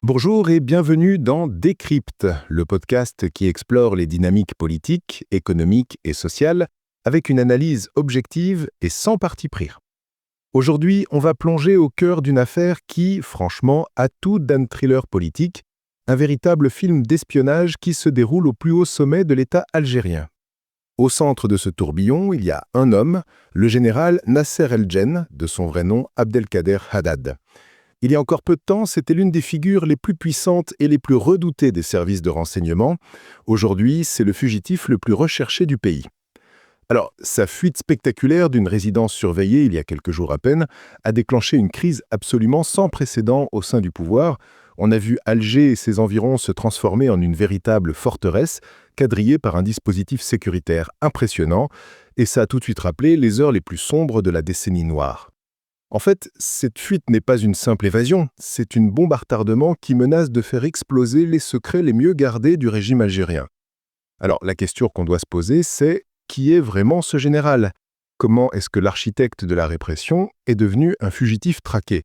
Bonjour et bienvenue dans Décrypte, le podcast qui explore les dynamiques politiques, économiques et sociales avec une analyse objective et sans parti pris. Aujourd'hui, on va plonger au cœur d'une affaire qui, franchement, a tout d'un thriller politique, un véritable film d'espionnage qui se déroule au plus haut sommet de l'État algérien. Au centre de ce tourbillon, il y a un homme, le général Nasser El-Djen, de son vrai nom Abdelkader Haddad. Il y a encore peu de temps, c'était l'une des figures les plus puissantes et les plus redoutées des services de renseignement. Aujourd'hui, c'est le fugitif le plus recherché du pays. Alors, sa fuite spectaculaire d'une résidence surveillée il y a quelques jours à peine a déclenché une crise absolument sans précédent au sein du pouvoir. On a vu Alger et ses environs se transformer en une véritable forteresse, quadrillée par un dispositif sécuritaire impressionnant, et ça a tout de suite rappelé les heures les plus sombres de la décennie noire. En fait, cette fuite n'est pas une simple évasion, c'est une bombe à retardement qui menace de faire exploser les secrets les mieux gardés du régime algérien. Alors, la question qu'on doit se poser, c'est qui est vraiment ce général? Comment est-ce que l'architecte de la répression est devenu un fugitif traqué?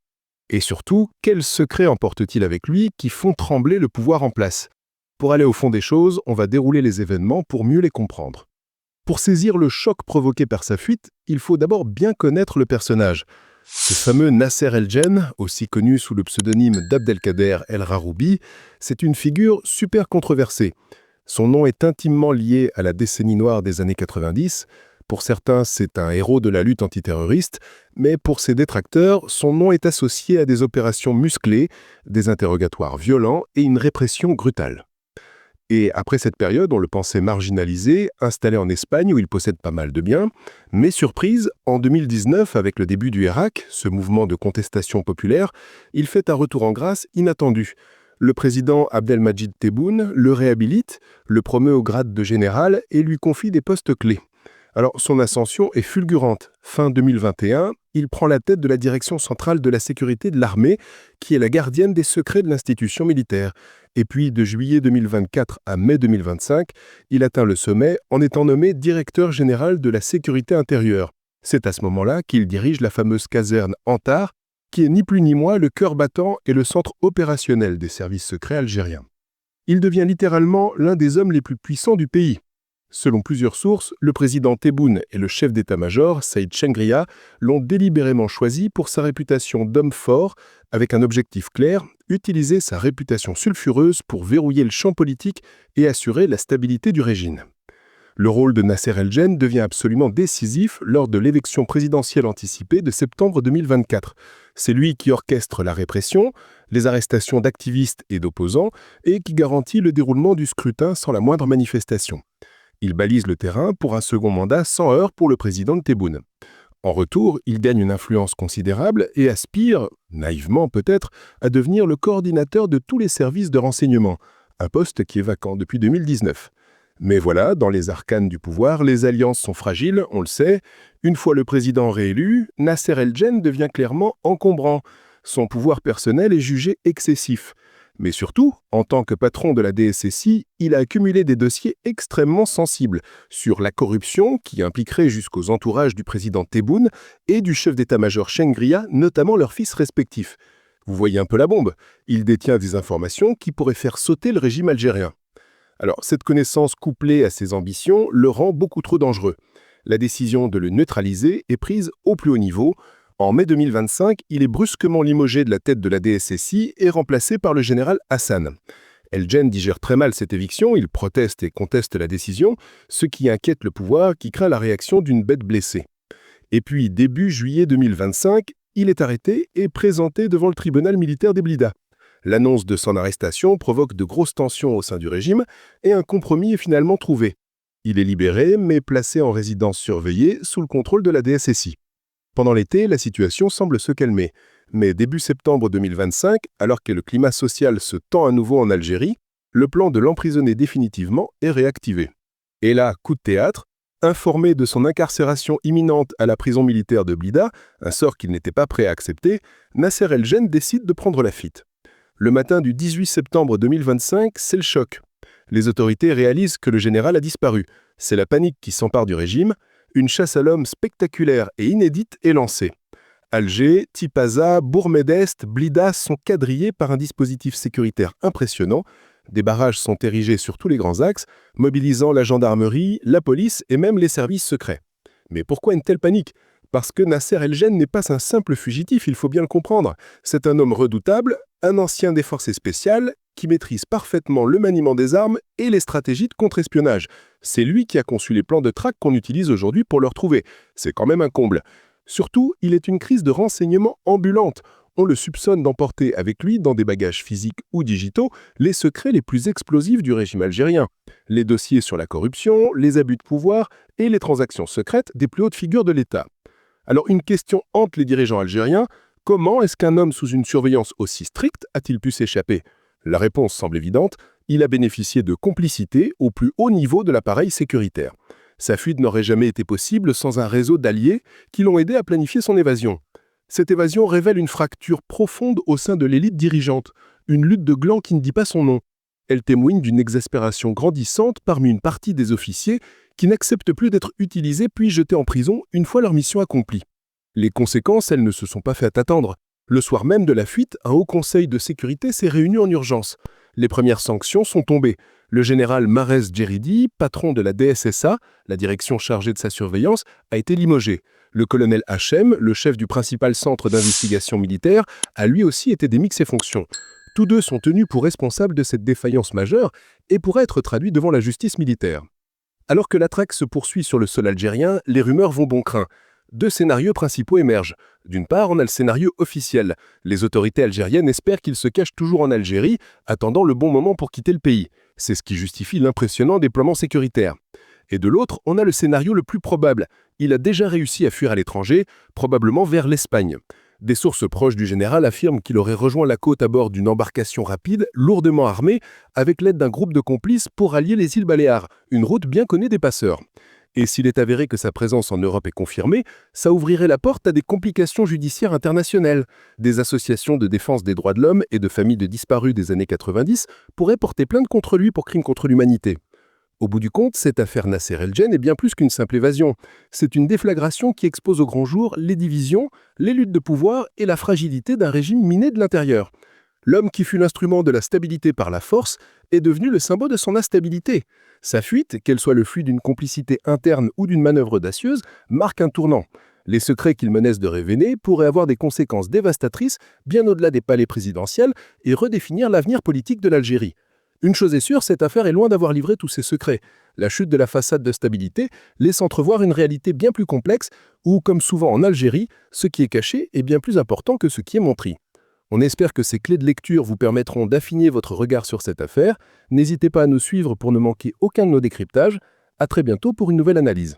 Et surtout, quels secrets emporte-t-il avec lui qui font trembler le pouvoir en place? Pour aller au fond des choses, on va dérouler les événements pour mieux les comprendre. Pour saisir le choc provoqué par sa fuite, il faut d'abord bien connaître le personnage. Ce fameux Nasser El-Djen, aussi connu sous le pseudonyme d'Abdelkader El-Raroubi, c'est une figure super controversée. Son nom est intimement lié à la décennie noire des années 90. Pour certains, c'est un héros de la lutte antiterroriste, mais pour ses détracteurs, son nom est associé à des opérations musclées, des interrogatoires violents et une répression brutale. Et après cette période, on le pensait marginalisé, installé en Espagne où il possède pas mal de biens. Mais surprise, en 2019, avec le début du Hirak, ce mouvement de contestation populaire, il fait un retour en grâce inattendu. Le président Abdelmadjid Tebboune le réhabilite, le promeut au grade de général et lui confie des postes clés. Alors, son ascension est fulgurante. Fin 2021, il prend la tête de la direction centrale de la sécurité de l'armée, qui est la gardienne des secrets de l'institution militaire. Et puis, de juillet 2024 à mai 2025, il atteint le sommet en étant nommé directeur général de la sécurité intérieure. C'est à ce moment-là qu'il dirige la fameuse caserne Antar, qui est ni plus ni moins le cœur battant et le centre opérationnel des services secrets algériens. Il devient littéralement l'un des hommes les plus puissants du pays. Selon plusieurs sources, le président Tebboune et le chef d'état-major, Saïd Chengria, l'ont délibérément choisi pour sa réputation d'homme fort, avec un objectif clair, utiliser sa réputation sulfureuse pour verrouiller le champ politique et assurer la stabilité du régime. Le rôle de Nasser El-Djen devient absolument décisif lors de l'élection présidentielle anticipée de septembre 2024. C'est lui qui orchestre la répression, les arrestations d'activistes et d'opposants, et qui garantit le déroulement du scrutin sans la moindre manifestation. Il balise le terrain pour un second mandat sans heurts pour le président de Tebboune. En retour, il gagne une influence considérable et aspire, naïvement peut-être, à devenir le coordinateur de tous les services de renseignement, un poste qui est vacant depuis 2019. Mais voilà, dans les arcanes du pouvoir, les alliances sont fragiles, on le sait. Une fois le président réélu, Nasser El-Djen devient clairement encombrant. Son pouvoir personnel est jugé excessif. Mais surtout, en tant que patron de la DSSI, il a accumulé des dossiers extrêmement sensibles sur la corruption qui impliquerait jusqu'aux entourages du président Tebboune et du chef d'état-major Chengria, notamment leurs fils respectifs. Vous voyez un peu la bombe. Il détient des informations qui pourraient faire sauter le régime algérien. Alors, cette connaissance couplée à ses ambitions le rend beaucoup trop dangereux. La décision de le neutraliser est prise au plus haut niveau. En mai 2025, il est brusquement limogé de la tête de la DSSI et remplacé par le général Hassan. El-Djen digère très mal cette éviction, il proteste et conteste la décision, ce qui inquiète le pouvoir qui craint la réaction d'une bête blessée. Et puis, début juillet 2025, il est arrêté et présenté devant le tribunal militaire des Blida. L'annonce de son arrestation provoque de grosses tensions au sein du régime et un compromis est finalement trouvé. Il est libéré mais placé en résidence surveillée sous le contrôle de la DSSI. Pendant l'été, la situation semble se calmer. Mais début septembre 2025, alors que le climat social se tend à nouveau en Algérie, le plan de l'emprisonner définitivement est réactivé. Et là, coup de théâtre, informé de son incarcération imminente à la prison militaire de Blida, un sort qu'il n'était pas prêt à accepter, Nasser El-Djen décide de prendre la fuite. Le matin du 18 septembre 2025, c'est le choc. Les autorités réalisent que le général a disparu. C'est la panique qui s'empare du régime. Une chasse à l'homme spectaculaire et inédite est lancée. Alger, Tipaza, Bourg-Médest, Blidas sont quadrillés par un dispositif sécuritaire impressionnant. Des barrages sont érigés sur tous les grands axes, mobilisant la gendarmerie, la police et même les services secrets. Mais pourquoi une telle panique? Parce que Nasser El-Gen n'est pas un simple fugitif, il faut bien le comprendre. C'est un homme redoutable, un ancien des forces spéciales, qui maîtrise parfaitement le maniement des armes et les stratégies de contre-espionnage. C'est lui qui a conçu les plans de traque qu'on utilise aujourd'hui pour le retrouver. C'est quand même un comble. Surtout, il est une crise de renseignement ambulante. On le soupçonne d'emporter avec lui, dans des bagages physiques ou digitaux, les secrets les plus explosifs du régime algérien. Les dossiers sur la corruption, les abus de pouvoir et les transactions secrètes des plus hautes figures de l'État. Alors une question hante les dirigeants algériens, comment est-ce qu'un homme sous une surveillance aussi stricte a-t-il pu s'échapper? La réponse semble évidente, il a bénéficié de complicité au plus haut niveau de l'appareil sécuritaire. Sa fuite n'aurait jamais été possible sans un réseau d'alliés qui l'ont aidé à planifier son évasion. Cette évasion révèle une fracture profonde au sein de l'élite dirigeante, une lutte de clans qui ne dit pas son nom. Elle témoigne d'une exaspération grandissante parmi une partie des officiers qui n'acceptent plus d'être utilisés puis jetés en prison une fois leur mission accomplie. Les conséquences, elles ne se sont pas fait attendre. Le soir même de la fuite, un haut conseil de sécurité s'est réuni en urgence. Les premières sanctions sont tombées. Le général Marez Djeridi, patron de la DSSA, la direction chargée de sa surveillance, a été limogé. Le colonel Hachem, le chef du principal centre d'investigation militaire, a lui aussi été démis de ses fonctions. Tous deux sont tenus pour responsables de cette défaillance majeure et pourraient être traduits devant la justice militaire. Alors que la traque se poursuit sur le sol algérien, les rumeurs vont bon train. Deux scénarios principaux émergent. D'une part, on a le scénario officiel. Les autorités algériennes espèrent qu'il se cache toujours en Algérie, attendant le bon moment pour quitter le pays. C'est ce qui justifie l'impressionnant déploiement sécuritaire. Et de l'autre, on a le scénario le plus probable. Il a déjà réussi à fuir à l'étranger, probablement vers l'Espagne. Des sources proches du général affirment qu'il aurait rejoint la côte à bord d'une embarcation rapide, lourdement armée, avec l'aide d'un groupe de complices pour rallier les îles Baléares, une route bien connue des passeurs. Et s'il est avéré que sa présence en Europe est confirmée, ça ouvrirait la porte à des complications judiciaires internationales. Des associations de défense des droits de l'homme et de familles de disparus des années 90 pourraient porter plainte contre lui pour crimes contre l'humanité. Au bout du compte, cette affaire Nasser El-Gen est bien plus qu'une simple évasion. C'est une déflagration qui expose au grand jour les divisions, les luttes de pouvoir et la fragilité d'un régime miné de l'intérieur. L'homme qui fut l'instrument de la stabilité par la force est devenu le symbole de son instabilité. Sa fuite, qu'elle soit le fruit d'une complicité interne ou d'une manœuvre audacieuse, marque un tournant. Les secrets qu'il menace de révéler pourraient avoir des conséquences dévastatrices bien au-delà des palais présidentiels et redéfinir l'avenir politique de l'Algérie. Une chose est sûre, cette affaire est loin d'avoir livré tous ses secrets. La chute de la façade de stabilité laisse entrevoir une réalité bien plus complexe où, comme souvent en Algérie, ce qui est caché est bien plus important que ce qui est montré. On espère que ces clés de lecture vous permettront d'affiner votre regard sur cette affaire. N'hésitez pas à nous suivre pour ne manquer aucun de nos décryptages. À très bientôt pour une nouvelle analyse.